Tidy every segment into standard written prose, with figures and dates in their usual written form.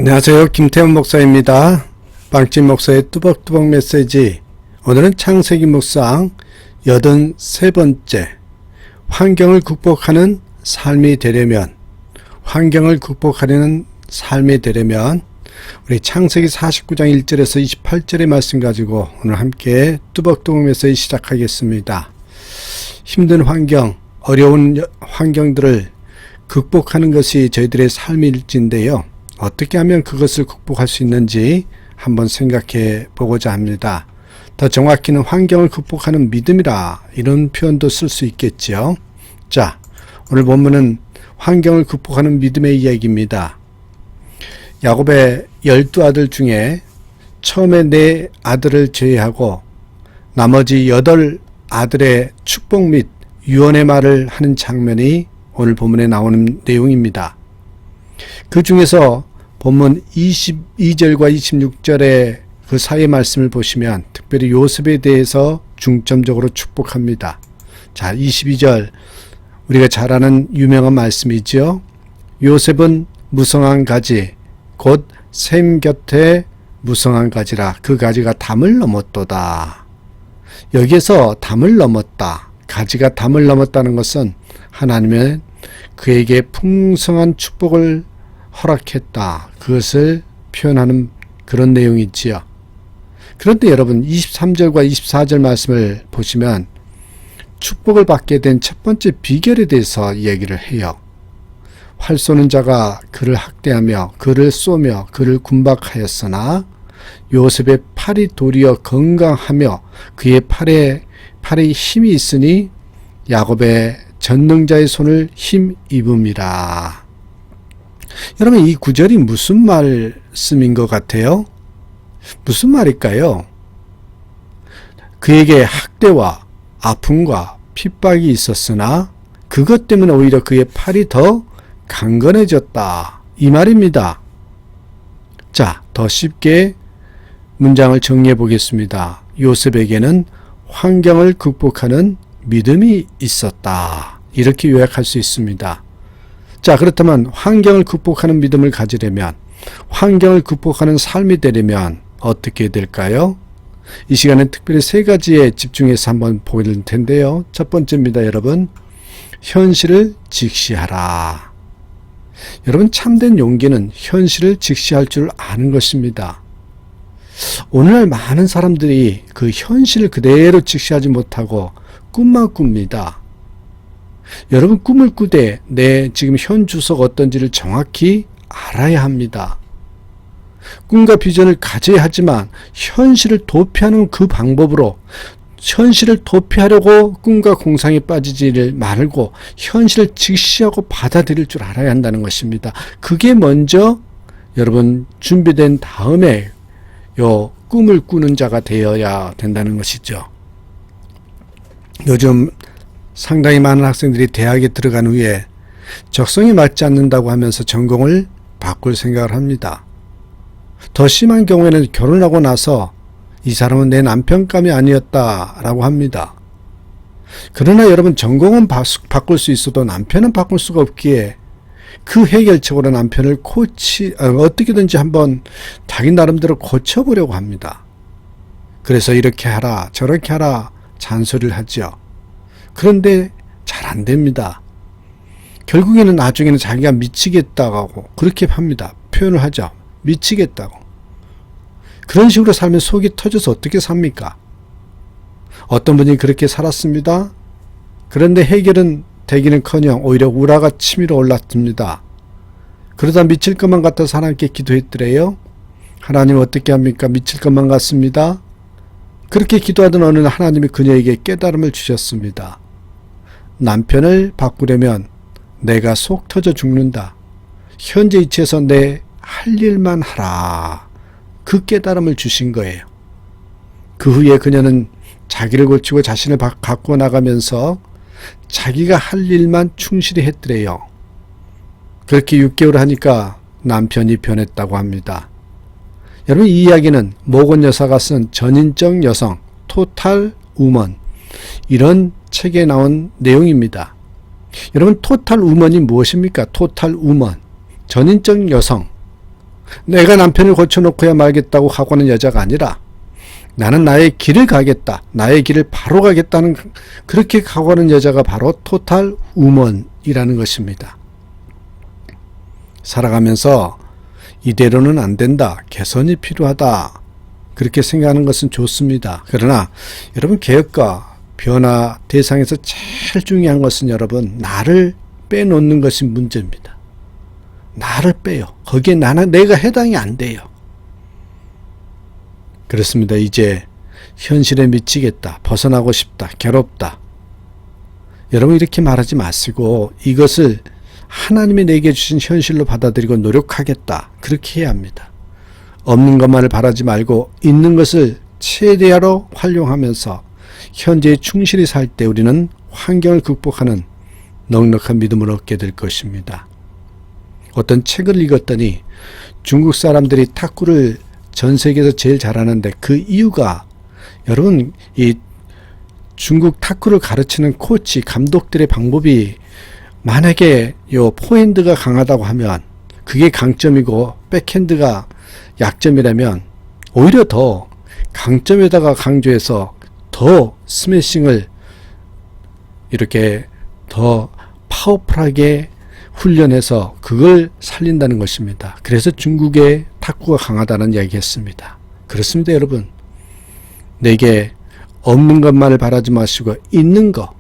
안녕하세요. 김태훈 목사입니다. 빵집 목사의 뚜벅뚜벅 메시지. 오늘은 창세기 묵상 83번째 환경을 극복하는 삶이 되려면 우리 창세기 49장 1절에서 28절의 말씀 가지고 오늘 함께 뚜벅뚜벅 메시지 시작하겠습니다. 힘든 환경, 어려운 환경들을 극복하는 것이 저희들의 삶일진데요. 어떻게 하면 그것을 극복할 수 있는지 한번 생각해 보고자 합니다. 더 정확히는 환경을 극복하는 믿음이라 이런 표현도 쓸 수 있겠죠. 자, 오늘 본문은 환경을 극복하는 믿음의 이야기입니다. 야곱의 12아들 중에 처음에 4아들을 제외하고 나머지 8아들의 축복 및 유언의 말을 하는 장면이 오늘 본문에 나오는 내용입니다. 그 중에서 본문 22절과 26절의 그 사이의 말씀을 보시면 특별히 요셉에 대해서 중점적으로 축복합니다. 자, 22절 우리가 잘 아는 유명한 말씀이죠. 요셉은 무성한 가지 곧 샘 곁에 무성한 가지라 그 가지가 담을 넘었도다. 여기에서 담을 넘었다. 가지가 담을 넘었다는 것은 하나님은 그에게 풍성한 축복을 허락했다. 그것을 표현하는 그런 내용이지요. 그런데 여러분 23절과 24절 말씀을 보시면 축복을 받게 된 첫 번째 비결에 대해서 얘기를 해요. 활 쏘는 자가 그를 학대하며 그를 쏘며 그를 군박하였으나 요셉의 팔이 도리어 건강하며 그의 팔에 힘이 있으니 야곱의 전능자의 손을 힘입음이라. 여러분 이 구절이 무슨 말씀인 것 같아요? 무슨 말일까요? 그에게 학대와 아픔과 핍박이 있었으나 그것 때문에 오히려 그의 팔이 더 강건해졌다. 이 말입니다. 자, 더 쉽게 문장을 정리해 보겠습니다. 요셉에게는 환경을 극복하는 믿음이 있었다. 이렇게 요약할 수 있습니다. 자, 그렇다면 환경을 극복하는 믿음을 가지려면, 환경을 극복하는 삶이 되려면 어떻게 될까요? 이 시간에 특별히 3가지에 집중해서 한번 보일 텐데요. 첫 번째입니다, 여러분. 현실을 직시하라. 여러분, 참된 용기는 현실을 직시할 줄 아는 것입니다. 오늘날 많은 사람들이 그 현실을 그대로 직시하지 못하고 꿈만 꿉니다. 여러분 꿈을 꾸되 내 지금 현 주소가 어떤지를 정확히 알아야 합니다. 꿈과 비전을 가져야 하지만 현실을 도피하는 그 방법으로 현실을 도피하려고 꿈과 공상에 빠지지를 말고 현실을 직시하고 받아들일 줄 알아야 한다는 것입니다. 그게 먼저 여러분 준비된 다음에 요 꿈을 꾸는 자가 되어야 된다는 것이죠. 요즘 상당히 많은 학생들이 대학에 들어간 후에 적성에 맞지 않는다고 하면서 전공을 바꿀 생각을 합니다. 더 심한 경우에는 결혼하고 나서 이 사람은 내 남편감이 아니었다라고 합니다. 그러나 여러분 전공은 바꿀 수 있어도 남편은 바꿀 수가 없기에 그 해결책으로 남편을 어떻게든지 한번 자기 나름대로 고쳐보려고 합니다. 그래서 이렇게 하라 저렇게 하라 잔소리를 하죠. 그런데 잘 안 됩니다. 결국에는 나중에는 자기가 미치겠다고 그렇게 합니다. 표현을 하죠. 미치겠다고. 그런 식으로 살면 속이 터져서 어떻게 삽니까? 어떤 분이 그렇게 살았습니다. 그런데 해결은 되기는커녕 오히려 우라가 치밀어 올랐습니다. 그러다 미칠 것만 같아서 하나님께 기도했더래요. 하나님 어떻게 합니까? 미칠 것만 같습니다. 그렇게 기도하던 어느 날 하나님이 그녀에게 깨달음을 주셨습니다. 남편을 바꾸려면 내가 속 터져 죽는다. 현재 위치에서 내 할 일만 하라. 그 깨달음을 주신 거예요. 그 후에 그녀는 자기를 고치고 자신을 갖고 나가면서 자기가 할 일만 충실히 했더래요. 그렇게 6개월 하니까 남편이 변했다고 합니다. 여러분 이 이야기는 모건 여사가 쓴 전인적 여성 토탈 우먼 이런 책에 나온 내용입니다. 여러분 토탈 우먼이 무엇입니까? 토탈 우먼 전인적 여성 내가 남편을 고쳐놓고야 말겠다고 하고 하는 여자가 아니라 나는 나의 길을 가겠다. 나의 길을 바로 가겠다는 그렇게 각오하는 여자가 바로 토탈 우먼이라는 것입니다. 살아가면서 이대로는 안 된다. 개선이 필요하다. 그렇게 생각하는 것은 좋습니다. 그러나 여러분 개혁과 변화 대상에서 제일 중요한 것은 여러분 나를 빼놓는 것이 문제입니다. 나를 빼요. 거기에 내가 해당이 안 돼요. 그렇습니다. 이제 현실에 미치겠다. 벗어나고 싶다. 괴롭다. 여러분 이렇게 말하지 마시고 이것을 하나님이 내게 주신 현실로 받아들이고 노력하겠다. 그렇게 해야 합니다. 없는 것만을 바라지 말고 있는 것을 최대화로 활용하면서 현재에 충실히 살 때 우리는 환경을 극복하는 넉넉한 믿음을 얻게 될 것입니다. 어떤 책을 읽었더니 중국 사람들이 탁구를 전 세계에서 제일 잘하는데 그 이유가 여러분 이 중국 탁구를 가르치는 코치 감독들의 방법이 만약에 요 포핸드가 강하다고 하면 그게 강점이고 백핸드가 약점이라면 오히려 더 강점에다가 강조해서 더 스매싱을 이렇게 더 파워풀하게 훈련해서 그걸 살린다는 것입니다. 그래서 중국의 탁구가 강하다는 이야기했습니다. 그렇습니다, 여러분. 내게 없는 것만을 바라지 마시고 있는 것,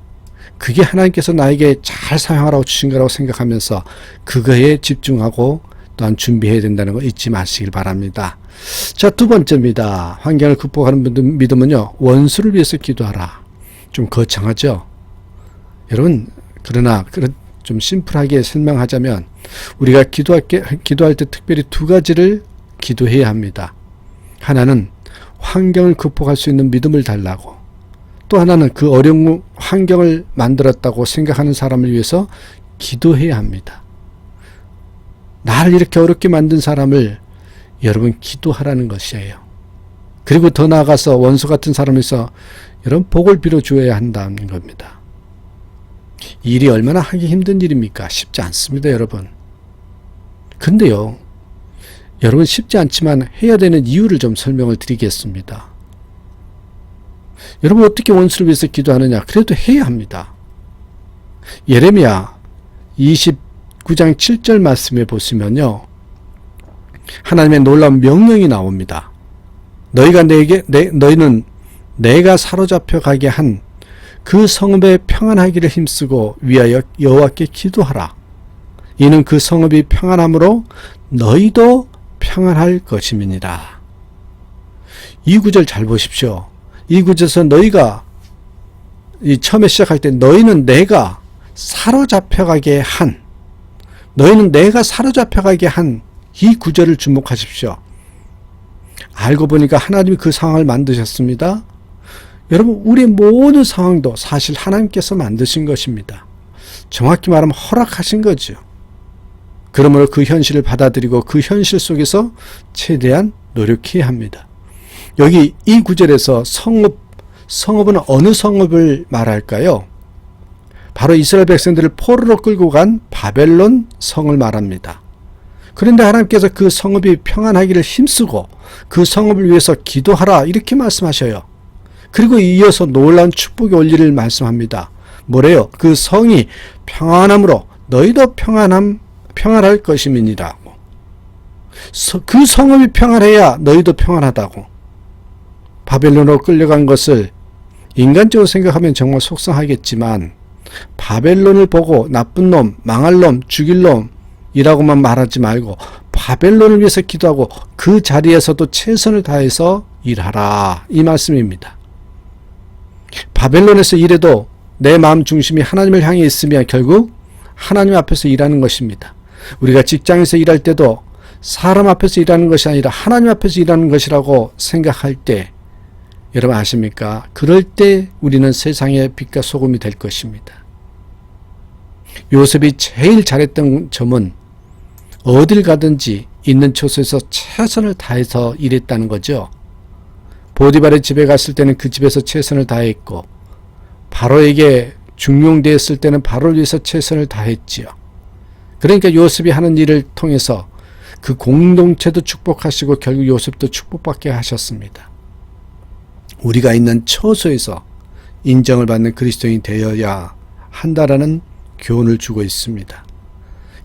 그게 하나님께서 나에게 잘 사용하라고 주신 거라고 생각하면서 그거에 집중하고 또한 준비해야 된다는 거 잊지 마시길 바랍니다. 자, 두 번째입니다. 환경을 극복하는 믿음은요, 원수를 위해서 기도하라. 좀 거창하죠? 여러분, 그러나 좀 심플하게 설명하자면 우리가 기도할 때 특별히 두 가지를 기도해야 합니다. 하나는 환경을 극복할 수 있는 믿음을 달라고, 또 하나는 그 어려운 환경을 만들었다고 생각하는 사람을 위해서 기도해야 합니다. 나를 이렇게 어렵게 만든 사람을 여러분 기도하라는 것이에요. 그리고 더 나아가서 원수 같은 사람에서 여러분 복을 빌어주어야 한다는 겁니다. 일이 얼마나 하기 힘든 일입니까? 쉽지 않습니다, 여러분. 근데요, 여러분 쉽지 않지만 해야 되는 이유를 좀 설명을 드리겠습니다. 여러분 어떻게 원수를 위해서 기도하느냐? 그래도 해야 합니다. 예레미야 29장 7절 말씀에 보시면요, 하나님의 놀라운 명령이 나옵니다. 너희는 내가 사로잡혀 가게 한 그 성읍에 평안하기를 힘쓰고 위하여 여호와께 기도하라. 이는 그 성읍이 평안함으로 너희도 평안할 것임이니라. 이 구절 잘 보십시오. 이 구절에서 너희가 처음에 시작할 때 너희는 내가 사로잡혀가게 한 이 구절을 주목하십시오. 알고 보니까 하나님이 그 상황을 만드셨습니다. 여러분 우리의 모든 상황도 사실 하나님께서 만드신 것입니다. 정확히 말하면 허락하신 거죠. 그러므로 그 현실을 받아들이고 그 현실 속에서 최대한 노력해야 합니다. 여기 이 구절에서 성읍은 어느 성읍을 말할까요? 바로 이스라엘 백성들을 포로로 끌고 간 바벨론 성을 말합니다. 그런데 하나님께서 그 성읍이 평안하기를 힘쓰고 그 성읍을 위해서 기도하라 이렇게 말씀하셔요. 그리고 이어서 놀라운 축복의 원리를 말씀합니다. 뭐래요? 그 성이 평안함으로 너희도 평안할 것임이니라. 그 성읍이 평안해야 너희도 평안하다고. 바벨론으로 끌려간 것을 인간적으로 생각하면 정말 속상하겠지만 바벨론을 보고 나쁜 놈, 망할 놈, 죽일 놈이라고만 말하지 말고 바벨론을 위해서 기도하고 그 자리에서도 최선을 다해서 일하라 이 말씀입니다. 바벨론에서 일해도 내 마음 중심이 하나님을 향해 있으면 결국 하나님 앞에서 일하는 것입니다. 우리가 직장에서 일할 때도 사람 앞에서 일하는 것이 아니라 하나님 앞에서 일하는 것이라고 생각할 때 여러분 아십니까? 그럴 때 우리는 세상의 빛과 소금이 될 것입니다. 요셉이 제일 잘했던 점은 어딜 가든지 있는 처소에서 최선을 다해서 일했다는 거죠. 보디발의 집에 갔을 때는 그 집에서 최선을 다했고 바로에게 중용되었을 때는 바로를 위해서 최선을 다했지요. 그러니까 요셉이 하는 일을 통해서 그 공동체도 축복하시고 결국 요셉도 축복받게 하셨습니다. 우리가 있는 처소에서 인정을 받는 그리스도인이 되어야 한다라는 교훈을 주고 있습니다.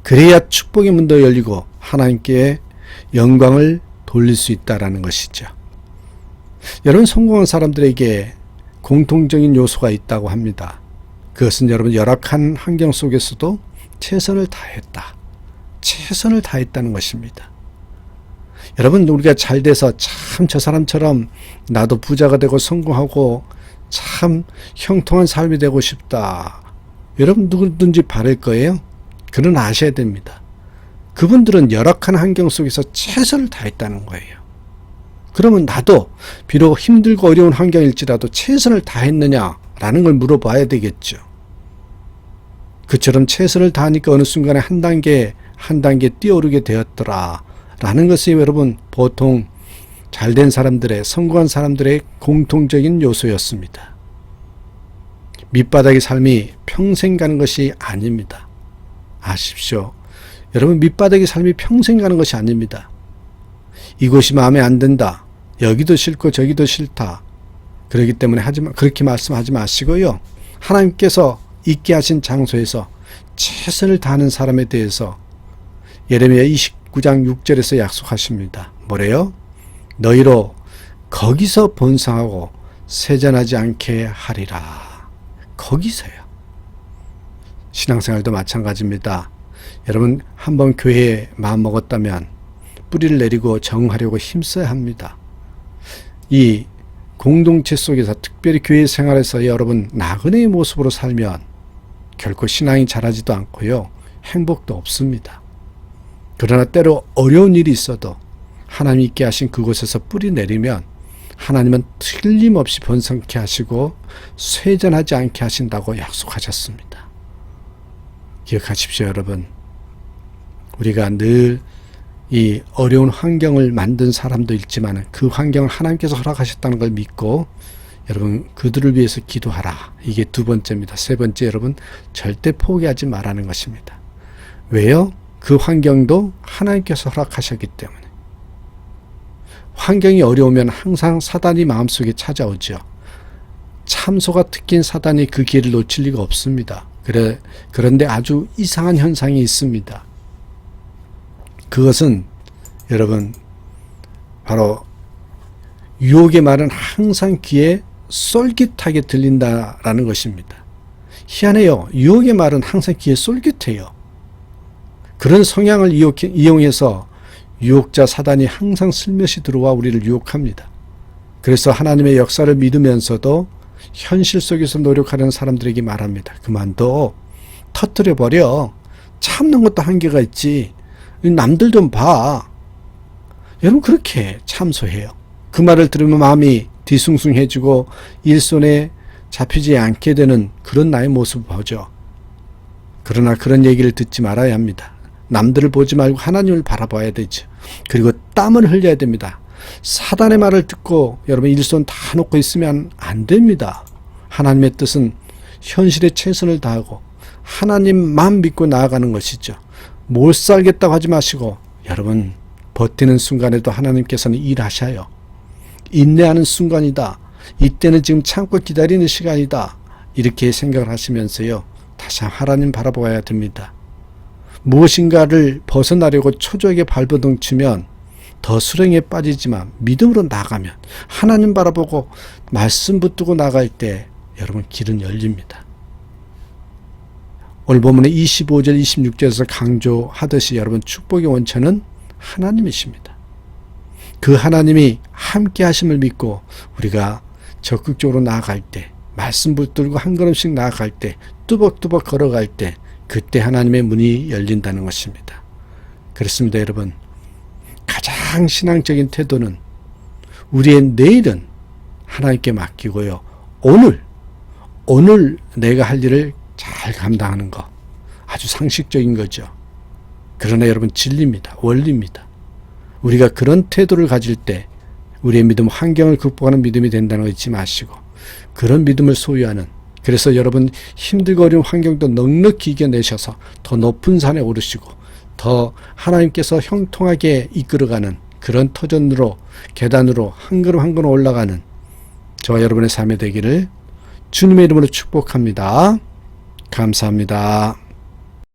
그래야 축복의 문도 열리고 하나님께 영광을 돌릴 수 있다라는 것이죠. 여러분, 성공한 사람들에게 공통적인 요소가 있다고 합니다. 그것은 여러분 열악한 환경 속에서도 최선을 다했다. 최선을 다했다는 것입니다. 여러분, 우리가 잘 돼서 참 저 사람처럼 나도 부자가 되고 성공하고 참 형통한 삶이 되고 싶다. 여러분 누구든지 바랄 거예요. 그러나 아셔야 됩니다. 그분들은 열악한 환경 속에서 최선을 다했다는 거예요. 그러면 나도 비록 힘들고 어려운 환경일지라도 최선을 다했느냐라는 걸 물어봐야 되겠죠. 그처럼 최선을 다하니까 어느 순간에 한 단계 뛰어오르게 되었더라 라는 것이 여러분 보통 잘된 사람들의, 성공한 사람들의 공통적인 요소였습니다. 밑바닥의 삶이 평생 가는 것이 아닙니다. 아십시오. 여러분, 밑바닥의 삶이 평생 가는 것이 아닙니다. 이곳이 마음에 안 든다. 여기도 싫고 저기도 싫다. 그렇기 때문에 그렇게 말씀하지 마시고요. 하나님께서 있게 하신 장소에서 최선을 다하는 사람에 대해서 예레미야 29장 6절에서 약속하십니다. 뭐래요? 너희로 거기서 번성하고 세잔하지 않게 하리라. 거기서요. 신앙생활도 마찬가지입니다. 여러분, 한번 교회에 마음먹었다면 뿌리를 내리고 정하려고 힘써야 합니다. 이 공동체 속에서, 특별히 교회 생활에서 여러분 나그네의 모습으로 살면 결코 신앙이 자라지도 않고요, 행복도 없습니다. 그러나 때로 어려운 일이 있어도 하나님 있게 하신 그곳에서 뿌리 내리면 하나님은 틀림없이 번성케 하시고 쇠잔하지 않게 하신다고 약속하셨습니다. 기억하십시오, 여러분. 우리가 늘 이 어려운 환경을 만든 사람도 있지만 그 환경을 하나님께서 허락하셨다는 걸 믿고 여러분 그들을 위해서 기도하라. 이게 두 번째입니다. 세 번째, 여러분 절대 포기하지 말라는 것입니다. 왜요? 그 환경도 하나님께서 허락하셨기 때문에. 환경이 어려우면 항상 사단이 마음속에 찾아오죠. 참소가 특기인 사단이 그 기회를 놓칠 리가 없습니다. 그런데 아주 이상한 현상이 있습니다. 그것은 여러분 바로 유혹의 말은 항상 귀에 쏠깃하게 들린다라는 것입니다. 희한해요. 유혹의 말은 항상 귀에 쏠깃해요. 그런 성향을 이용해서 유혹자 사단이 항상 슬며시 들어와 우리를 유혹합니다. 그래서 하나님의 역사를 믿으면서도 현실 속에서 노력하는 사람들에게 말합니다. 그만둬. 터뜨려버려. 참는 것도 한계가 있지. 남들 좀 봐. 여러분 그렇게 참소해요. 그 말을 들으면 마음이 뒤숭숭해지고 일손에 잡히지 않게 되는 그런 나의 모습을 보죠. 그러나 그런 얘기를 듣지 말아야 합니다. 남들을 보지 말고 하나님을 바라봐야 되죠. 그리고 땀을 흘려야 됩니다. 사단의 말을 듣고 여러분 일손 다 놓고 있으면 안 됩니다. 하나님의 뜻은 현실에 최선을 다하고 하나님만 믿고 나아가는 것이죠. 못 살겠다고 하지 마시고 여러분 버티는 순간에도 하나님께서는 일하셔요. 인내하는 순간이다. 이때는 지금 참고 기다리는 시간이다. 이렇게 생각을 하시면서요. 다시 하나님 바라봐야 됩니다. 무엇인가를 벗어나려고 초조하게 발버둥 치면 더 수렁에 빠지지만 믿음으로 나가면 하나님 바라보고 말씀 붙들고 나갈 때 여러분 길은 열립니다. 오늘 본문의 25절 26절에서 강조하듯이 여러분 축복의 원천은 하나님이십니다. 그 하나님이 함께 하심을 믿고 우리가 적극적으로 나아갈 때, 말씀 붙들고 한 걸음씩 나아갈 때, 뚜벅뚜벅 걸어갈 때 그때 하나님의 문이 열린다는 것입니다. 그렇습니다, 여러분. 가장 신앙적인 태도는 우리의 내일은 하나님께 맡기고요. 오늘 내가 할 일을 잘 감당하는 것. 아주 상식적인 거죠. 그러나 여러분 진리입니다. 원리입니다. 우리가 그런 태도를 가질 때 우리의 믿음, 환경을 극복하는 믿음이 된다는 거 잊지 마시고 그런 믿음을 소유하는, 그래서 여러분 힘들고 어려운 환경도 넉넉히 이겨내셔서 더 높은 산에 오르시고 더 하나님께서 형통하게 이끌어가는 그런 터전으로 계단으로 한 걸음 한 걸음 올라가는 저와 여러분의 삶이 되기를 주님의 이름으로 축복합니다. 감사합니다.